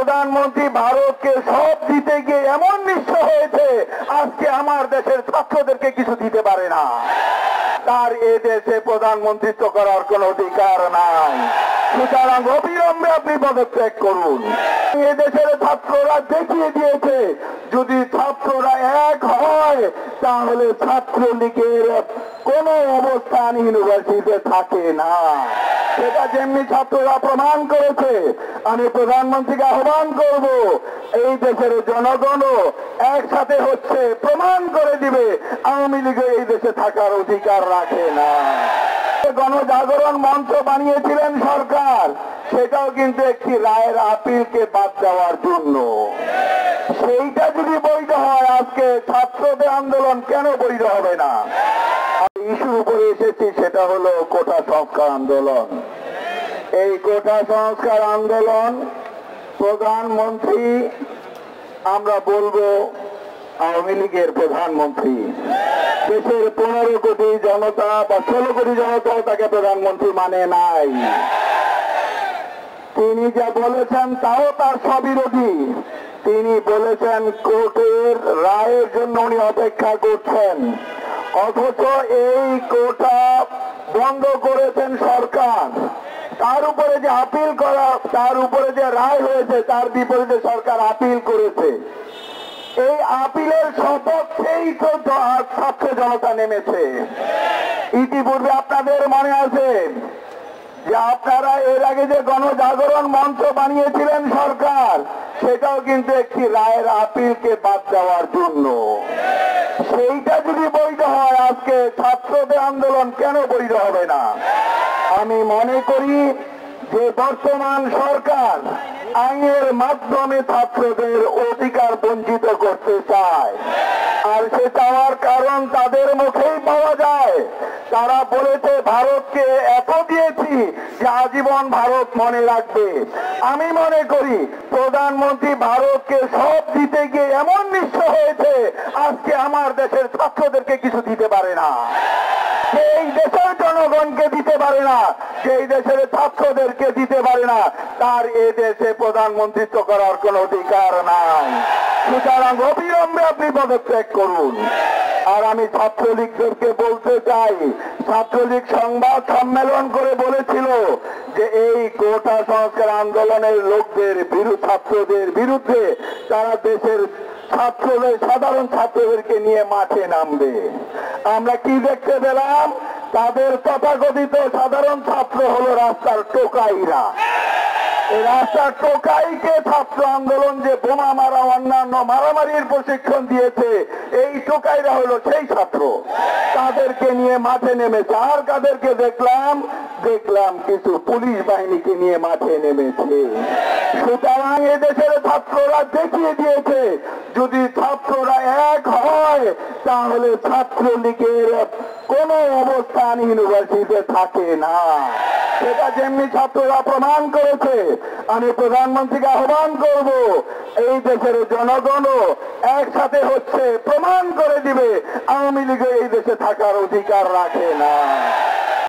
প্রধানমন্ত্রী ভারতকে সব দিতে গিয়ে এমন নিঃস্ব হয়েছে, আজকে আমার দেশের ছাত্রদেরকে কিছু দিতে পারে না। তার এ দেশে প্রধানমন্ত্রিত্ব করার কোন অধিকার নাই। সুতরাং অবিলম্বে আপনি পদত্যাগ করুন। এ দেশের ছাত্ররা দেখিয়ে দিয়েছে, যদি ছাত্ররা এক হয় তাহলে ছাত্রলীগের কোন অবস্থান ইউনিভার্সিটিতে থাকে না। সেটা যেমনি ছাত্ররা প্রমাণ করেছে। আমি প্রধানমন্ত্রীকে আহ্বান করব, এই দেশের জনগণও একসাথে হচ্ছে, প্রমাণ করে দিবে আওয়ামী লীগ এই দেশে থাকার অধিকার রাখে না। গণজাগরণ মঞ্চ বানিয়েছিলেন সরকার, সেটাও কিন্তু একটি রায়ের আপিলকে বাদ দেওয়ার জন্য। সেইটা যদি বৈধ হয়, আজকে ছাত্রদের আন্দোলন কেন বৈধ হবে না? ইস্যুর উপরে এসেছি, সেটা হলো কোটা সংস্কার আন্দোলন। এই কোটা সংস্কার আন্দোলন প্রধানমন্ত্রী, আমরা বলবো আওয়ামী লীগের প্রধানমন্ত্রী, দেশের 15 কোটি জনতা বা 16 কোটি জনতা তাকে প্রধানমন্ত্রী মানে নাই। তিনি যা বলেছেন তাও তার স্ববিরোধী। তিনি বলেছেন কোর্টের রায়ের জন্য উনি অপেক্ষা করছেন, অথচ এই কোটা বন্ধ করেছেন সরকার। তার উপরে যে আপিল করা, তার উপরে যে রায় হয়েছে তার বিপরীতে সরকার আপিল করেছে। এই আপিলের সপক্ষেই তো ছাত্র জনতা নেমেছে। ইতিপূর্বে আপনাদের মনে আছে যে আপনারা এর আগে যে গণজাগরণ মঞ্চ বানিয়েছিলেন সরকার, সেটাও কিন্তু একটি রায়ের আপিলকে বাদ দেওয়ার জন্য। সেইটা যদি বৈধ হয়, আজকে ছাত্রদের আন্দোলন কেন বৈধ হবে না? আমি মনে করি যে বর্তমান সরকার আইনের মাধ্যমে ছাত্রদের অধিকার বঞ্চিত করতে চায়। আর সে চাওয়ার কারণ তাদের মুখেই পাওয়া যায়। তারা বলেছে ভারতকে এত দিয়েছি যে আজীবন ভারত মনে রাখবে। আমি মনে করি প্রধানমন্ত্রী ভারতকে সব দিতে গিয়ে এমন নিঃস্ব হয়েছে, আজকে আমার দেশের ছাত্রদেরকে কিছু দিতে পারে না। সেই দেশের জনগণকে দিতে পারে না, সেই দেশের ছাত্রদেরকে দিতে পারে না, তার এ দেশে প্রধানমন্ত্রিত্ব করার কোন অধিকার নাই। সুতরাং অবিলম্বে আপনি পদত্যাগ করুন। আর আমি ছাত্রলীগদেরকে বলতে চাই, ছাত্রলীগ সংবাদ সম্মেলন করে বলেছিল যে এই কোটা সংস্কার আন্দোলনের লোকদের ছাত্রদের বিরুদ্ধে তারা দেশের ছাত্রদের, সাধারণ ছাত্রদেরকে নিয়ে মাঠে নামবে। আমরা কি দেখতে পেলাম? তাদের তথাকথিত সাধারণ ছাত্র হলো রাস্তার টোকাইরা। এই রাস্তার টোকাইকে ছাত্র আন্দোলন যে বোমা মারা, অন্যান্য মারামারির প্রশিক্ষণ দিয়েছে, এই টোকাইরা হলো সেই ছাত্র। তাদেরকে নিয়ে মাঠে নেমেছে। আর কাদেরকে দেখলাম? দেখলাম কিছু পুলিশ বাহিনীকে নিয়ে মাঠে নেমেছে। সুতরাং এদেশের ছাত্ররা দেখিয়ে দিয়েছে, যদি ছাত্ররা এক হয় তাহলে ছাত্রলীগের কোন অবস্থান ইউনিভার্সিটিতে থাকে না। সেটা যেমনি ছাত্ররা প্রমাণ করেছে। আমি প্রধানমন্ত্রীকে আহ্বান করব, এই দেশের জনগণও একসাথে হচ্ছে, প্রমাণ করে দিবে আওয়ামী লীগ এই দেশে থাকার অধিকার রাখে না।